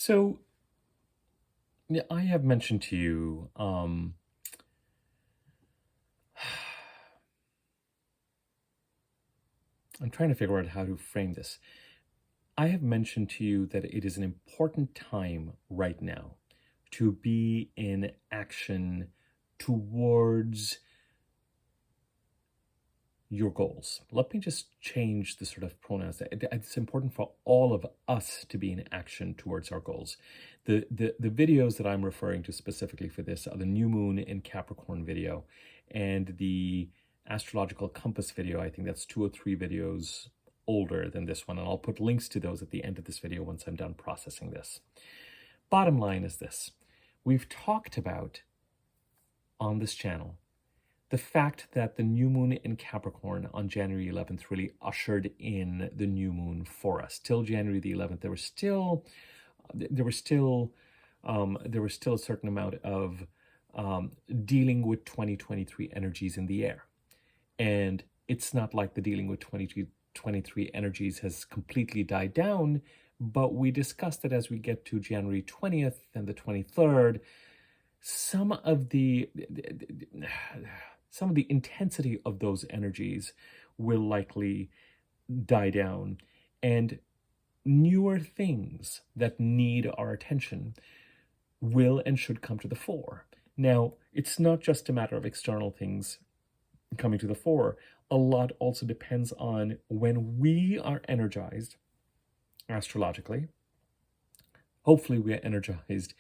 So, yeah, I have mentioned to you, I'm trying to figure out how to frame this. I have mentioned to you that it is an important time right now to be in action towards your goals. Let me just change the sort of pronouns. It's important for all of us to be in action towards our goals. The videos that I'm referring to specifically for this are the new moon in Capricorn video and the astrological compass video. I think that's 2 or 3 videos older than this one, and I'll put links to those at the end of this video once I'm done processing this. Bottom line is this: we've talked about on this channel the fact that the new moon in Capricorn on January 11th really ushered in the new moon for us. Till January the 11th, there was still a certain amount of dealing with 2023 energies in the air, and it's not like the dealing with 2023 energies has completely died down. But we discussed that as we get to January 20th and the 23rd, some of the intensity of those energies will likely die down, and newer things that need our attention will and should come to the fore. Now, it's not just a matter of external things coming to the fore. A lot also depends on when we are energized astrologically. Hopefully we are energized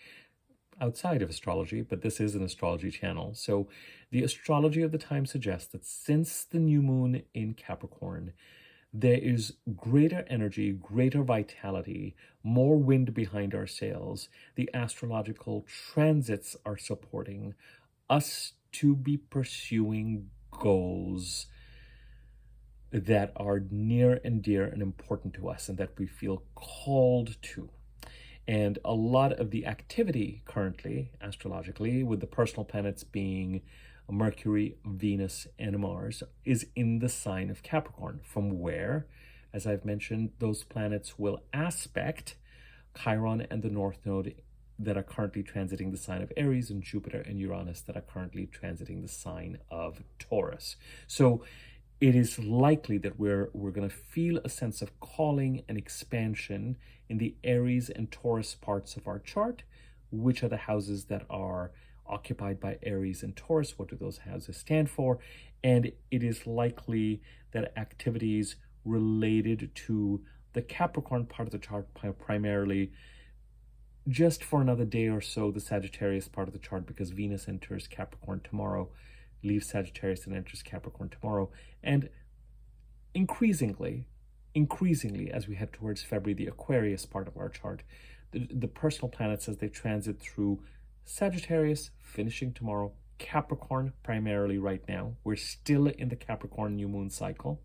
outside of astrology, but this is an astrology channel. So the astrology of the time suggests that since the new moon in Capricorn, there is greater energy, greater vitality, more wind behind our sails. The astrological transits are supporting us to be pursuing goals that are near and dear and important to us and that we feel called to. And a lot of the activity currently, astrologically, with the personal planets being Mercury, Venus, and Mars, is in the sign of Capricorn, from where, as I've mentioned, those planets will aspect Chiron and the North Node that are currently transiting the sign of Aries, and Jupiter and Uranus that are currently transiting the sign of Taurus. So it is likely that we're going to feel a sense of calling and expansion in the Aries and Taurus parts of our chart. Which are the houses that are occupied by Aries and Taurus? What do those houses stand for? And it is likely that activities related to the Capricorn part of the chart, primarily just for another day or so, the Sagittarius part of the chart, because Venus enters Capricorn tomorrow, leaves Sagittarius and enters Capricorn tomorrow. And increasingly, as we head towards February, the Aquarius part of our chart, the personal planets as they transit through Sagittarius, finishing tomorrow, Capricorn primarily right now. We're still in the Capricorn new moon cycle.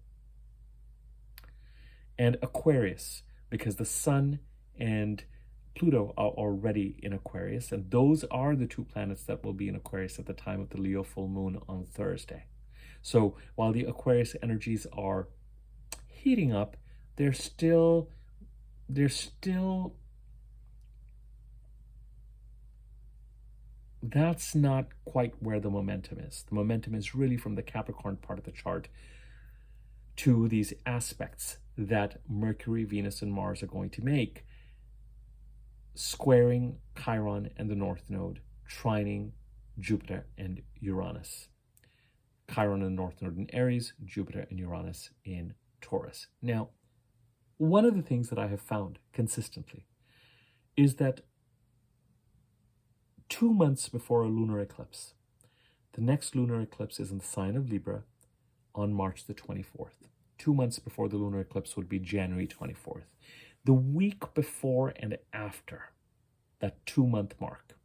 And Aquarius, because the Sun and Pluto are already in Aquarius, and those are the 2 planets that will be in Aquarius at the time of the Leo full moon on Thursday. So while the Aquarius energies are heating up, they're still that's not quite where the momentum is. The momentum is really from the Capricorn part of the chart to these aspects that Mercury, Venus, and Mars are going to make, squaring Chiron and the North Node, trining Jupiter and Uranus. Chiron and the North Node in Aries, Jupiter and Uranus in Taurus. Now, one of the things that I have found consistently is that 2 months before a lunar eclipse, the next lunar eclipse is in the sign of Libra on March the 24th. 2 months before the lunar eclipse would be January 24th. The week before and after that 2-month mark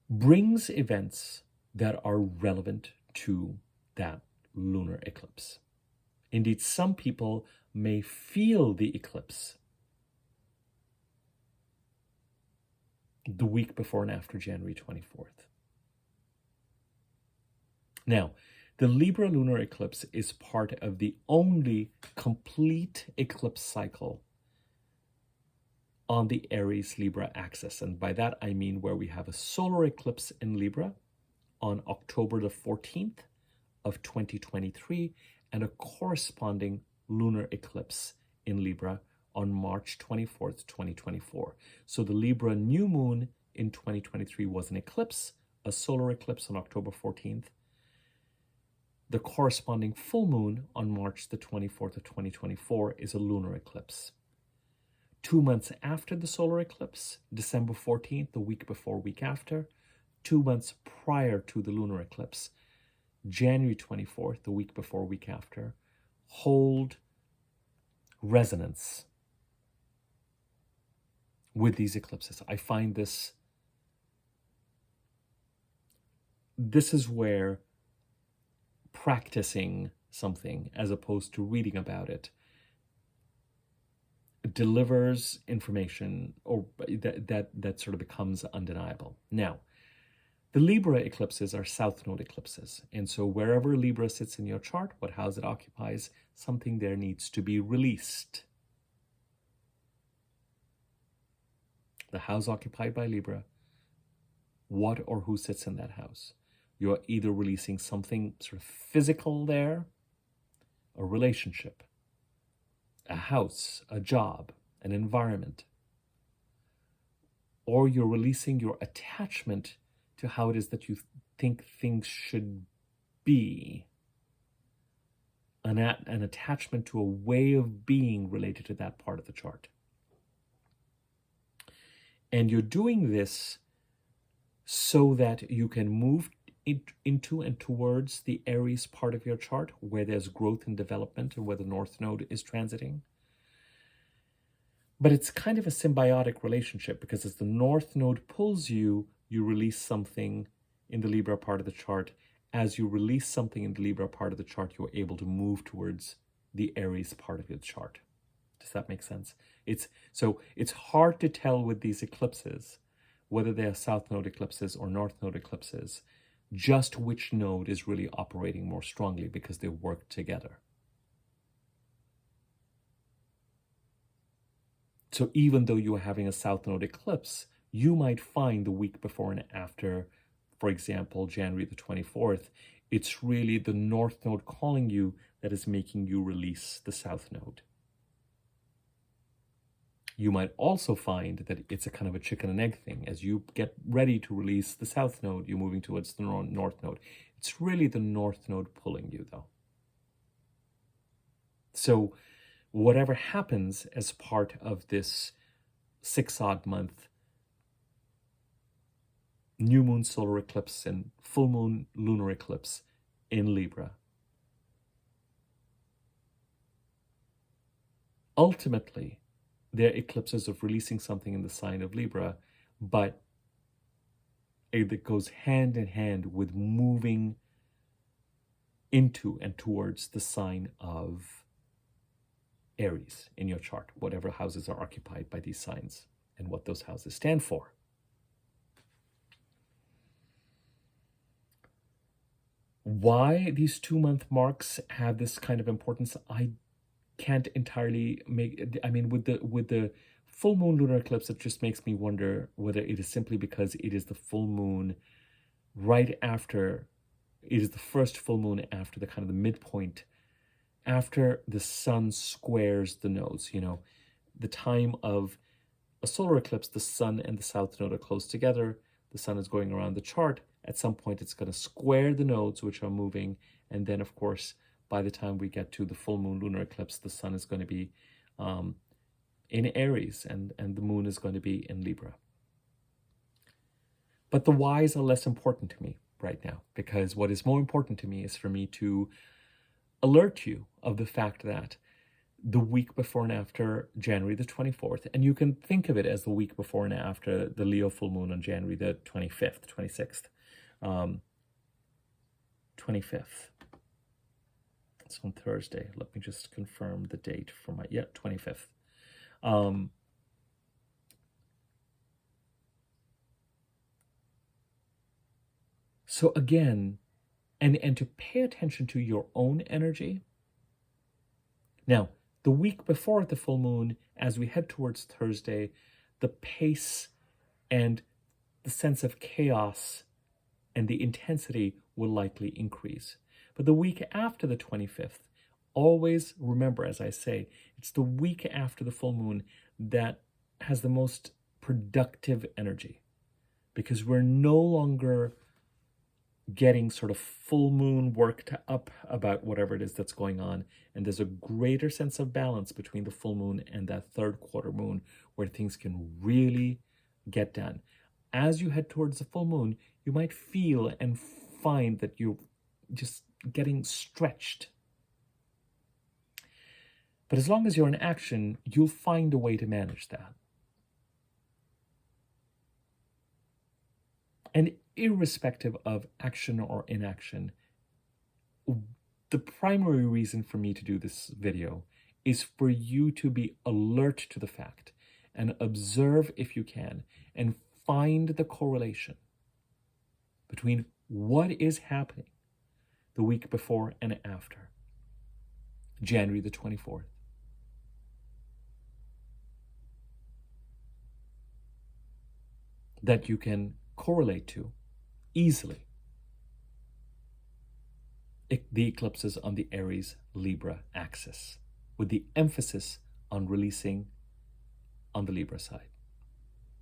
brings events that are relevant to that lunar eclipse. Indeed, some people may feel the eclipse the week before and after January 24th. Now, the Libra lunar eclipse is part of the only complete eclipse cycle on the Aries-Libra axis. And by that, I mean where we have a solar eclipse in Libra on October the 14th of 2023 and a corresponding lunar eclipse in Libra on March 24th, 2024. So the Libra new moon in 2023 was an eclipse, a solar eclipse on October 14th. The corresponding full moon on March the 24th of 2024 is a lunar eclipse. 2 months after the solar eclipse, December 14th, the week before, week after, 2 months prior to the lunar eclipse, January 24th, the week before, week after, hold resonance with these eclipses. I find this is where practicing something as opposed to reading about it delivers information or that sort of becomes undeniable. Now, the Libra eclipses are south node eclipses. And so wherever Libra sits in your chart, what house it occupies, something there needs to be released. The house occupied by Libra, what or who sits in that house? You're either releasing something sort of physical there, a relationship, a house, a job, an environment, or you're releasing your attachment to how it is that you think things should be, an attachment to a way of being related to that part of the chart. And you're doing this so that you can move into and towards the Aries part of your chart where there's growth and development and where the North Node is transiting. But it's kind of a symbiotic relationship because as the North Node pulls you, you release something in the Libra part of the chart. As you release something in the Libra part of the chart, you're able to move towards the Aries part of your chart. Does that make sense? It's hard to tell with these eclipses, whether they are South Node eclipses or North Node eclipses, just which node is really operating more strongly because they work together. So even though you are having a South Node eclipse, you might find the week before and after, for example, January the 24th, it's really the North Node calling you that is making you release the South Node. You might also find that it's a kind of a chicken and egg thing. As you get ready to release the South Node, you're moving towards the North Node. It's really the North Node pulling you, though. So whatever happens as part of this 6-odd month new moon solar eclipse and full moon lunar eclipse in Libra, ultimately, they're eclipses of releasing something in the sign of Libra, but it goes hand in hand with moving into and towards the sign of Aries in your chart, whatever houses are occupied by these signs and what those houses stand for. Why these 2-month marks have this kind of importance, I can't entirely make. I mean, with the full moon lunar eclipse, it just makes me wonder whether it is simply because it is the full moon right after, it is the first full moon after the kind of the midpoint, after the sun squares the nodes. You know, the time of a solar eclipse, the sun and the south node are close together. The sun is going around the chart. At some point, it's going to square the nodes, which are moving. And then, of course, by the time we get to the full moon lunar eclipse, the sun is going to be in Aries and the moon is going to be in Libra. But the whys are less important to me right now, because what is more important to me is for me to alert you of the fact that the week before and after January the 24th, and you can think of it as the week before and after the Leo full moon on January the 25th, 26th, 25th. It's on Thursday. Let me just confirm the date for my, 25th. So again, and to pay attention to your own energy. Now, the week before the full moon, as we head towards Thursday, the pace and the sense of chaos and the intensity will likely increase. But the week after the 25th, always remember, as I say, it's the week after the full moon that has the most productive energy, because we're no longer getting sort of full moon worked up about whatever it is that's going on. And there's a greater sense of balance between the full moon and that third quarter moon where things can really get done. As you head towards the full moon, you might feel and find that you're just getting stretched. But as long as you're in action, you'll find a way to manage that. And irrespective of action or inaction, the primary reason for me to do this video is for you to be alert to the fact and observe, if you can, and find the correlation between what is happening the week before and after January the 24th. That you can correlate to easily the eclipses on the Aries-Libra axis, with the emphasis on releasing on the Libra side.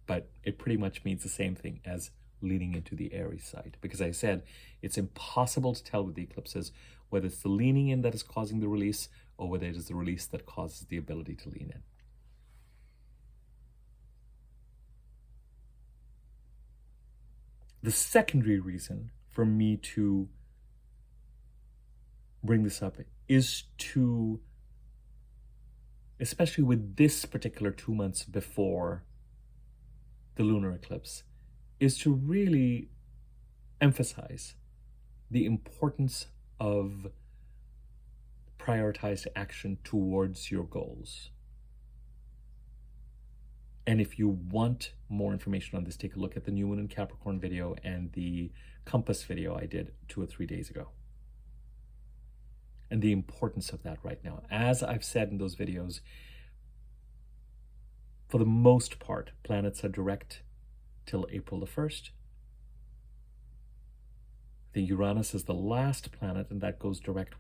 But it pretty much means the same thing as leaning into the Aries side, because I said it's impossible to tell with the eclipses whether it's the leaning in that is causing the release or whether it is the release that causes the ability to lean in. The secondary reason for me to bring this up is to, especially with this particular 2 months before the lunar eclipse, is to really emphasize the importance of prioritized action towards your goals. And if you want more information on this, take a look at the New Moon in Capricorn video and the Compass video I did 2 or 3 days ago. And the importance of that right now. As I've said in those videos, for the most part, planets are direct till April the 1st. I think Uranus is the last planet, and that goes direct,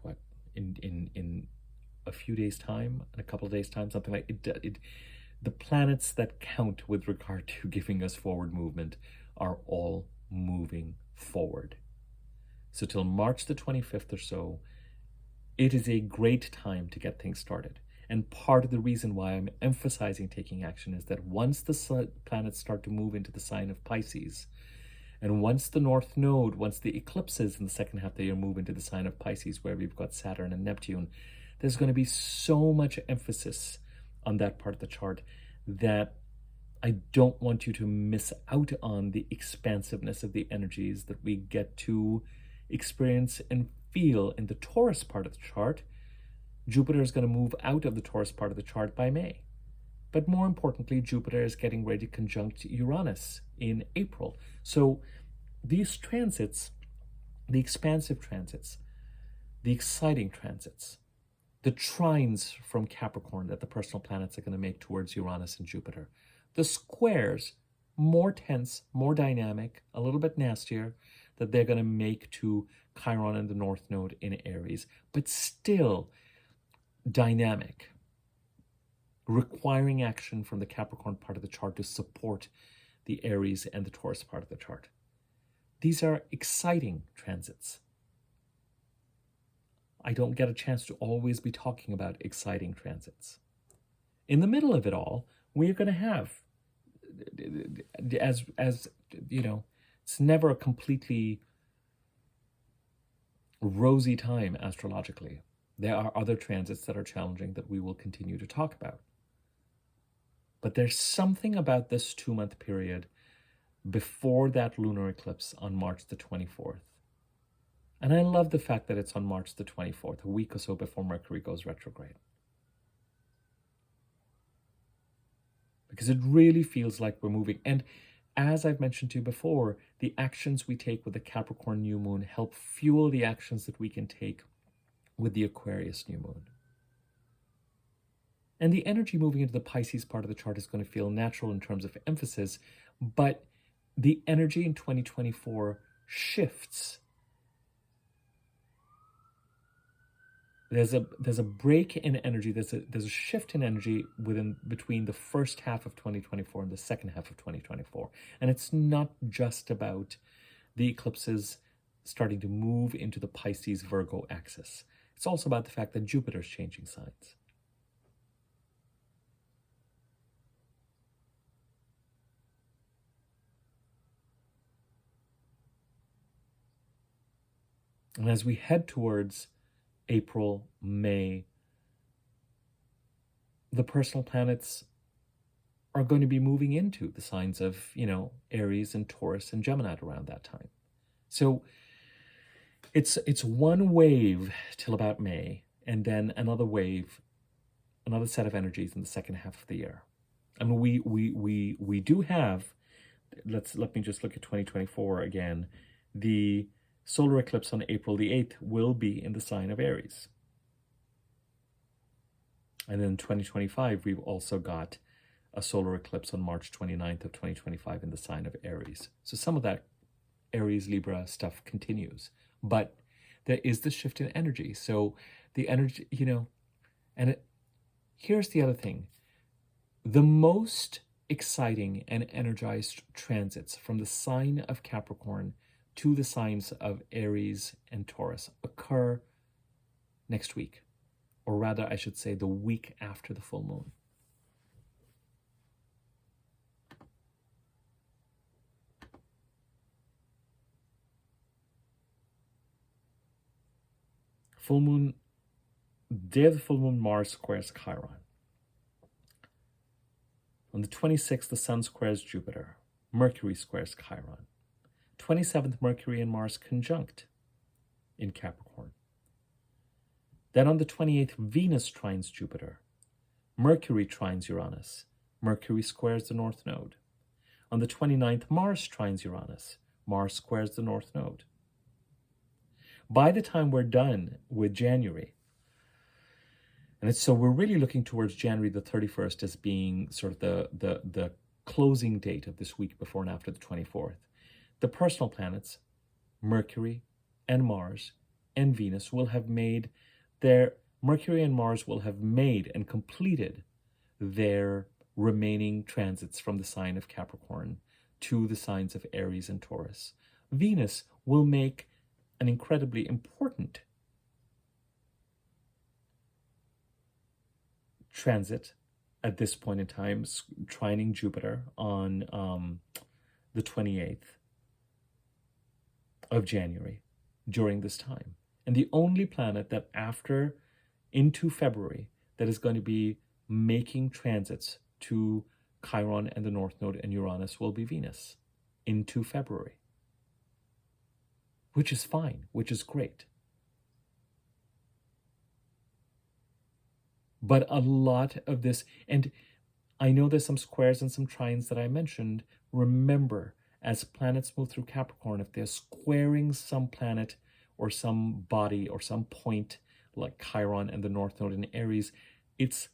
in a few days' time, in a couple of days' time, something like it. The planets that count with regard to giving us forward movement are all moving forward. So till March the 25th or so, it is a great time to get things started. And part of the reason why I'm emphasizing taking action is that once the planets start to move into the sign of Pisces, and once the North Node, once the eclipses in the second half of the year move into the sign of Pisces, where we've got Saturn and Neptune, there's going to be so much emphasis on that part of the chart that I don't want you to miss out on the expansiveness of the energies that we get to experience and feel in the Taurus part of the chart. Jupiter is going to move out of the Taurus part of the chart by May. But more importantly, Jupiter is getting ready to conjunct Uranus in April. So these transits, the expansive transits, the exciting transits, the trines from Capricorn that the personal planets are going to make towards Uranus and Jupiter, the squares, more tense, more dynamic, a little bit nastier, that they're going to make to Chiron and the North Node in Aries, but still dynamic, requiring action from the Capricorn part of the chart to support the Aries and the Taurus part of the chart. These are exciting transits. I don't get a chance to always be talking about exciting transits. In the middle of it all, we are going to have, as you know, it's never a completely rosy time astrologically. There are other transits that are challenging that we will continue to talk about. But there's something about this 2-month period before that lunar eclipse on March the 24th. And I love the fact that it's on March the 24th, a week or so before Mercury goes retrograde. Because it really feels like we're moving. And as I've mentioned to you before, the actions we take with the Capricorn new moon help fuel the actions that we can take with the Aquarius new moon. And the energy moving into the Pisces part of the chart is going to feel natural in terms of emphasis, but the energy in 2024 shifts. There's a break in energy. There's a shift in energy between the first half of 2024 and the second half of 2024, and it's not just about the eclipses starting to move into the Pisces Virgo axis. It's also about the fact that Jupiter's changing signs. And as we head towards April, May, the personal planets are going to be moving into the signs of, Aries and Taurus and Gemini around that time. So it's one wave till about May, and then another wave, another set of energies in the second half of the year. I mean, we do have, let me just look at 2024 again. The solar eclipse on April the 8th will be in the sign of Aries. And then 2025, we've also got a solar eclipse on March 29th of 2025 in the sign of Aries. So some of that Aries Libra stuff continues, but there is the shift in energy. So the energy, here's the other thing. The most exciting and energized transits from the sign of Capricorn to the signs of Aries and Taurus occur next week, or rather, I should say, the week after the full moon. Full moon, day of the full moon, Mars squares Chiron. On the 26th, the Sun squares Jupiter. Mercury squares Chiron. 27th, Mercury and Mars conjunct in Capricorn. Then on the 28th, Venus trines Jupiter. Mercury trines Uranus. Mercury squares the North Node. On the 29th, Mars trines Uranus. Mars squares the North Node. By the time we're done with January, and so we're really looking towards January the 31st as being sort of the closing date of this week before and after the 24th. The personal planets, Mercury and Mars and Venus, will have made Mercury and Mars will have made and completed their remaining transits from the sign of Capricorn to the signs of Aries and Taurus. Venus will make an incredibly important transit at this point in time, trining Jupiter on the 28th of January during this time. And the only planet that into February that is going to be making transits to Chiron and the North Node and Uranus will be Venus into February, which is fine, which is great. But a lot of this, and I know there's some squares and some trines that I mentioned. Remember, as planets move through Capricorn, if they're squaring some planet or some body or some point like Chiron and the North Node in Aries, it's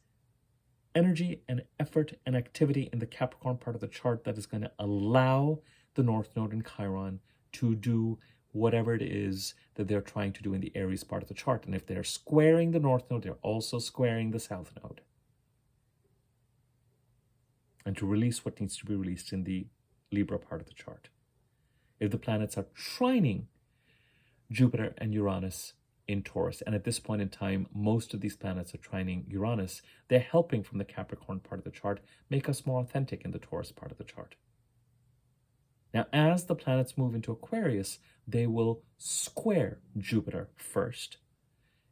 energy and effort and activity in the Capricorn part of the chart that is going to allow the North Node and Chiron to do whatever it is that they're trying to do in the Aries part of the chart. And if they're squaring the North Node, they're also squaring the South Node. And to release what needs to be released in the Libra part of the chart. If the planets are trining Jupiter and Uranus in Taurus, and at this point in time, most of these planets are trining Uranus, they're helping from the Capricorn part of the chart make us more authentic in the Taurus part of the chart. Now, as the planets move into Aquarius, they will square Jupiter first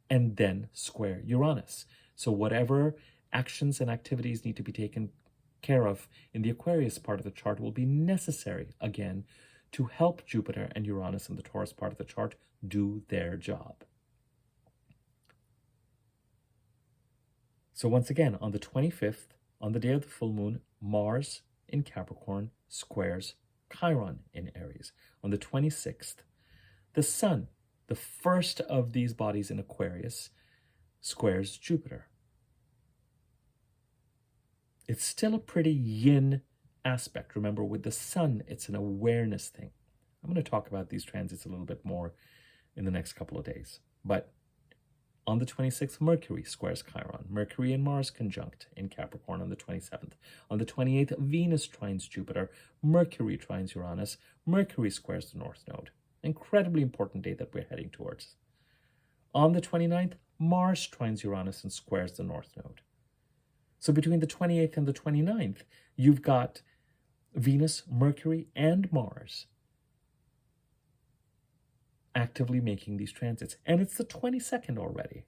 and then square Uranus. So whatever actions and activities need to be taken care of in the Aquarius part of the chart will be necessary, again, to help Jupiter and Uranus in the Taurus part of the chart do their job. So once again, on the 25th, on the day of the full moon, Mars in Capricorn squares Chiron in Aries. On the 26th, the Sun, the first of these bodies in Aquarius, squares Jupiter. It's still a pretty yin aspect. Remember, with the sun, it's an awareness thing. I'm going to talk about these transits a little bit more in the next couple of days. But on the 26th, Mercury squares Chiron. Mercury and Mars conjunct in Capricorn on the 27th. On the 28th, Venus trines Jupiter. Mercury trines Uranus. Mercury squares the North Node. Incredibly important day that we're heading towards. On the 29th, Mars trines Uranus and squares the North Node. So between the 28th and the 29th, you've got Venus, Mercury, and Mars actively making these transits. And it's the 22nd already.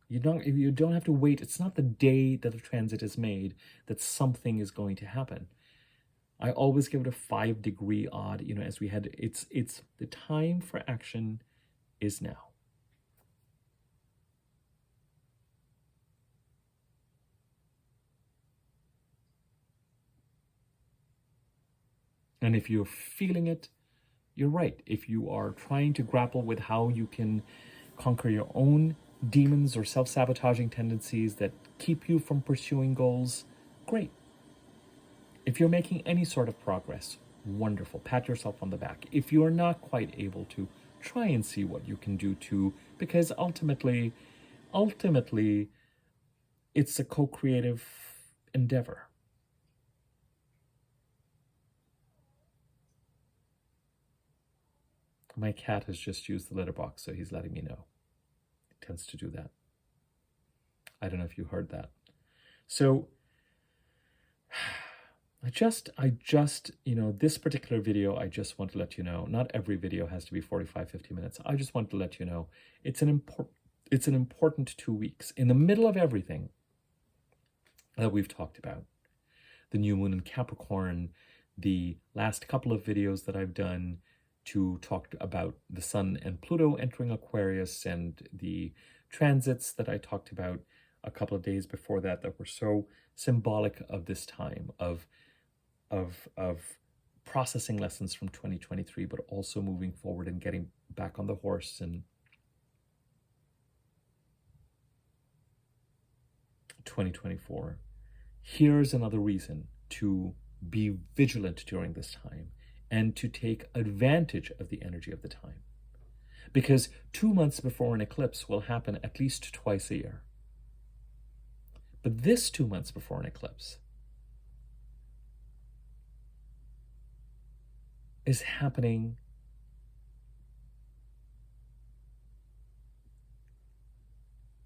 You don't have to wait. It's not the day that a transit is made that something is going to happen. I always give it a 5-degree odd, as we had, it's the time for action is now. And if you're feeling it, you're right. If you are trying to grapple with how you can conquer your own demons or self-sabotaging tendencies that keep you from pursuing goals, great. If you're making any sort of progress, wonderful. Pat yourself on the back. If you are not quite able to, try and see what you can do too, because ultimately, it's a co-creative endeavor. My cat has just used the litter box, so he's letting me know. He tends to do that. I don't know if you heard that. So I just, this particular video, I just want to let you know, not every video has to be 45, 50 minutes. I just want to let you know, it's an important 2 weeks. In the middle of everything that we've talked about, the new moon in Capricorn, the last couple of videos that I've done to talk about the Sun and Pluto entering Aquarius, and the transits that I talked about a couple of days before that were so symbolic of this time of processing lessons from 2023, but also moving forward and getting back on the horse. And 2024, here's another reason to be vigilant during this time and to take advantage of the energy of the time. Because 2 months before an eclipse will happen at least twice a year. But this 2 months before an eclipse is happening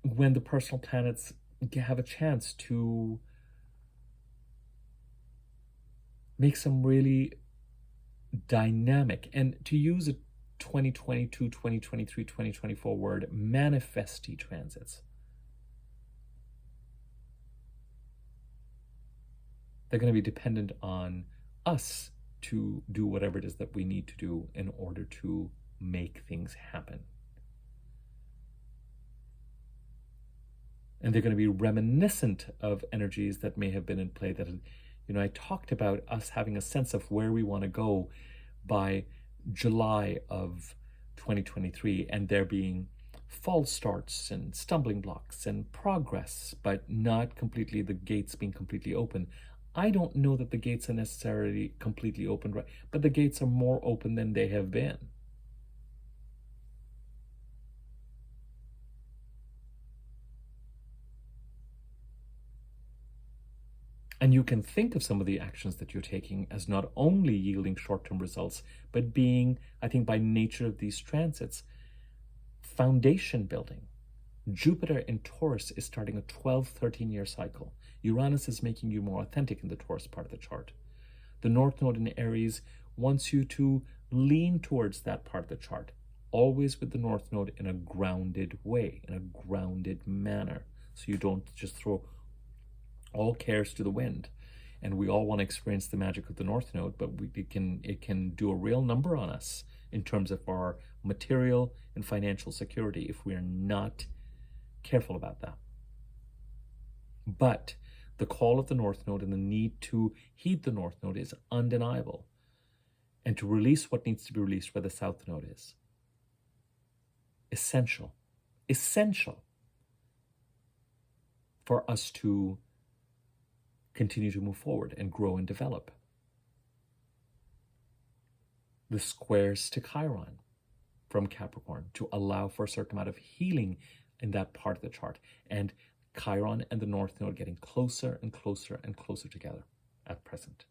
when the personal planets have a chance to make some really dynamic, and to use a 2022, 2023, 2024 word, manifesty transits. They're going to be dependent on us to do whatever it is that we need to do in order to make things happen. And they're going to be reminiscent of energies that may have been in play that, I talked about us having a sense of where we want to go by July of 2023, and there being false starts and stumbling blocks and progress, but not completely the gates being completely open. I don't know that the gates are necessarily completely open, right? But the gates are more open than they have been. And you can think of some of the actions that you're taking as not only yielding short-term results, but being, I think by nature of these transits, foundation building. Jupiter in Taurus is starting a 12, 13-year cycle. Uranus is making you more authentic in the Taurus part of the chart. The North Node in Aries wants you to lean towards that part of the chart, always with the North Node in a grounded way, in a grounded manner, so you don't just throw all cares to the wind. And we all want to experience the magic of the North Node, but it can do a real number on us in terms of our material and financial security if we're not careful about that. But the call of the North Node and the need to heed the North Node is undeniable, and to release what needs to be released where the South Node is essential for us to continue to move forward and grow and develop. The squares to Chiron from Capricorn to allow for a certain amount of healing in that part of the chart. And Chiron and the North Node getting closer and closer and closer together at present.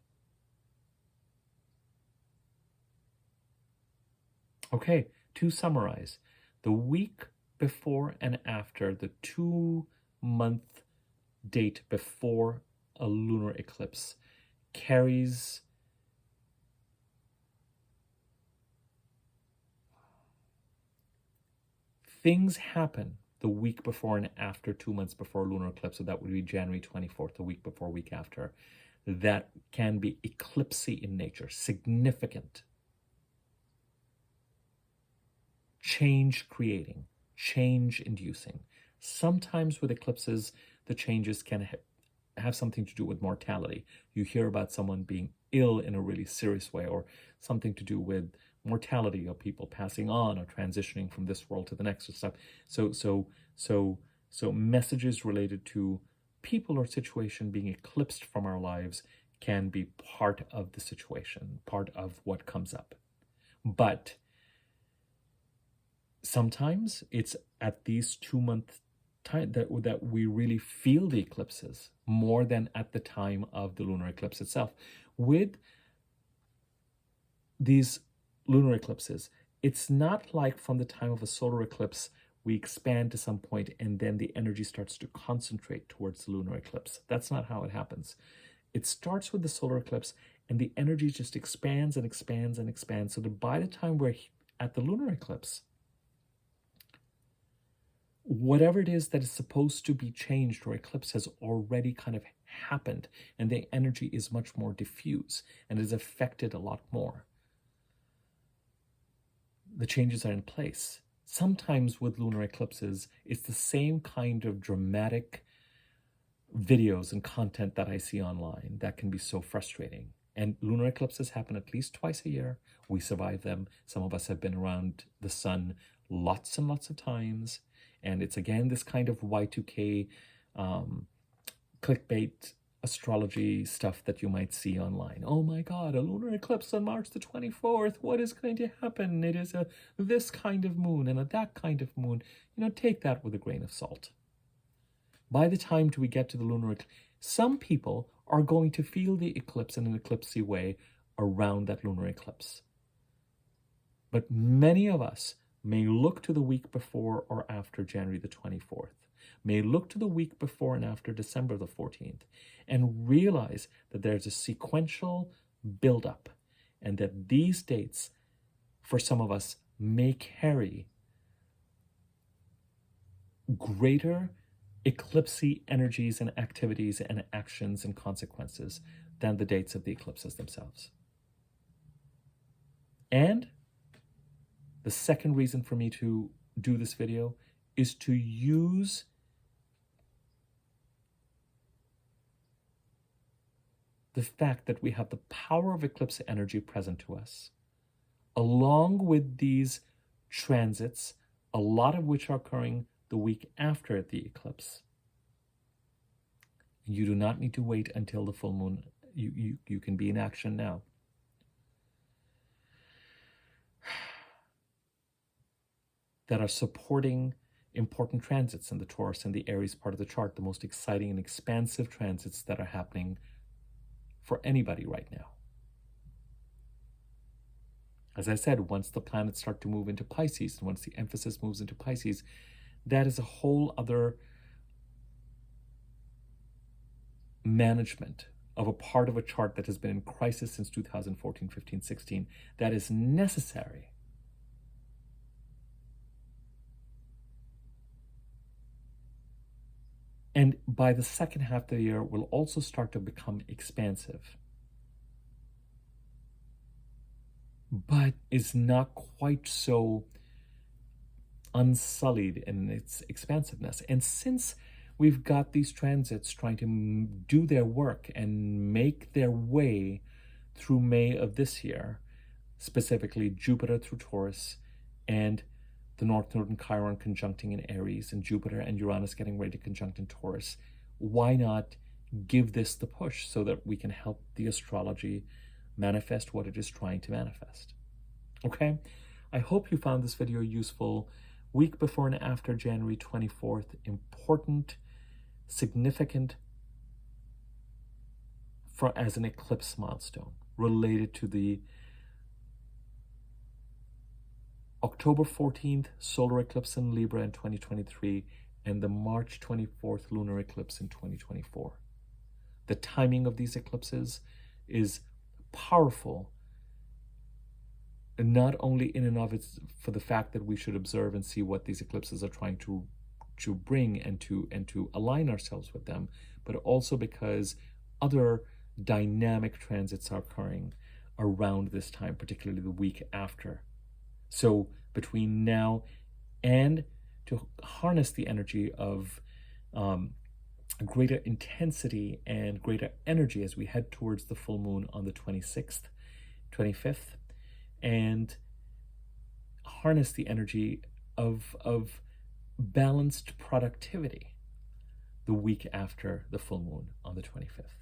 Okay, to summarize, the week before and after the 2-month date before a lunar eclipse carries things happen the week before and after 2 months before a lunar eclipse, so that would be January 24th, the week before, week after, that can be eclipsy in nature, significant, change creating, change inducing. Sometimes with eclipses, the changes can have something to do with mortality. You hear about someone being ill in a really serious way, or something to do with mortality, or people passing on or transitioning from this world to the next or stuff. So messages related to people or situation being eclipsed from our lives can be part of the situation, part of what comes up. But sometimes it's at these 2-month time that we really feel the eclipses more than at the time of the lunar eclipse itself. With these lunar eclipses, it's not like from the time of a solar eclipse we expand to some point and then the energy starts to concentrate towards the lunar eclipse. That's not how it happens. It starts with the solar eclipse and the energy just expands and expands and expands, so that by the time we're at the lunar eclipse, whatever it is that is supposed to be changed or eclipse has already kind of happened, and the energy is much more diffuse and is affected a lot more. The changes are in place. Sometimes with lunar eclipses, it's the same kind of dramatic videos and content that I see online that can be so frustrating. And lunar eclipses happen at least twice a year. We survive them. Some of us have been around the sun lots and lots of times. And it's again this kind of Y2K clickbait astrology stuff that you might see online. Oh my God, a lunar eclipse on March the 24th. What is going to happen? It is a this kind of moon and a that kind of moon. You know, take that with a grain of salt. By the time we get to the lunar eclipse, some people are going to feel the eclipse in an eclipsy way around that lunar eclipse. But many of us may look to the week before or after January the 24th, may look to the week before and after December the 14th, and realize that there's a sequential buildup, and that these dates, for some of us, may carry greater eclipsy energies and activities and actions and consequences than the dates of the eclipses themselves. And the second reason for me to do this video is to use the fact that we have the power of eclipse energy present to us, along with these transits, a lot of which are occurring the week after the eclipse. You do not need to wait until the full moon. You can be in action now. That are supporting important transits in the Taurus and the Aries part of the chart, the most exciting and expansive transits that are happening for anybody right now. As I said, once the planets start to move into Pisces, and once the emphasis moves into Pisces, that is a whole other management of a part of a chart that has been in crisis since 2014, 15, 16, that is necessary and by the second half of the year will also start to become expansive, but is not quite so unsullied in its expansiveness. And since we've got these transits trying to do their work and make their way through May of this year, specifically Jupiter through Taurus and the North Node and Chiron conjuncting in Aries, and Jupiter and Uranus getting ready to conjunct in Taurus, why not give this the push so that we can help the astrology manifest what it is trying to manifest. Okay, I hope you found this video useful. Week before and after January 24th, important, significant as an eclipse milestone related to the October 14th solar eclipse in Libra in 2023 and the March 24th lunar eclipse in 2024. The timing of these eclipses is powerful, and not only in and of it's for the fact that we should observe and see what these eclipses are trying to bring and to align ourselves with them, but also because other dynamic transits are occurring around this time, particularly the week after. So between now and to harness the energy of greater intensity and greater energy as we head towards the full moon on the 26th, 25th, and harness the energy of balanced productivity the week after the full moon on the 25th.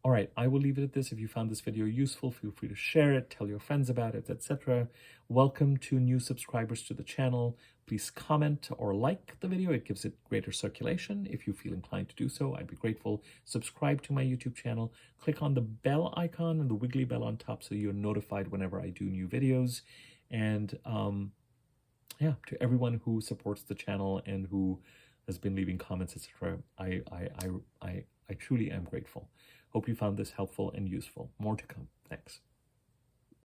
All right, I will leave it at this. If you found this video useful, feel free to share it, tell your friends about it, etc. Welcome to new subscribers to the channel. Please comment or like the video. It gives it greater circulation. If you feel inclined to do so, I'd be grateful. Subscribe to my YouTube channel. Click on the bell icon and the wiggly bell on top so you're notified whenever I do new videos. And yeah, to everyone who supports the channel and who has been leaving comments, etc. I truly am grateful. Hope you found this helpful and useful. More to come. Thanks.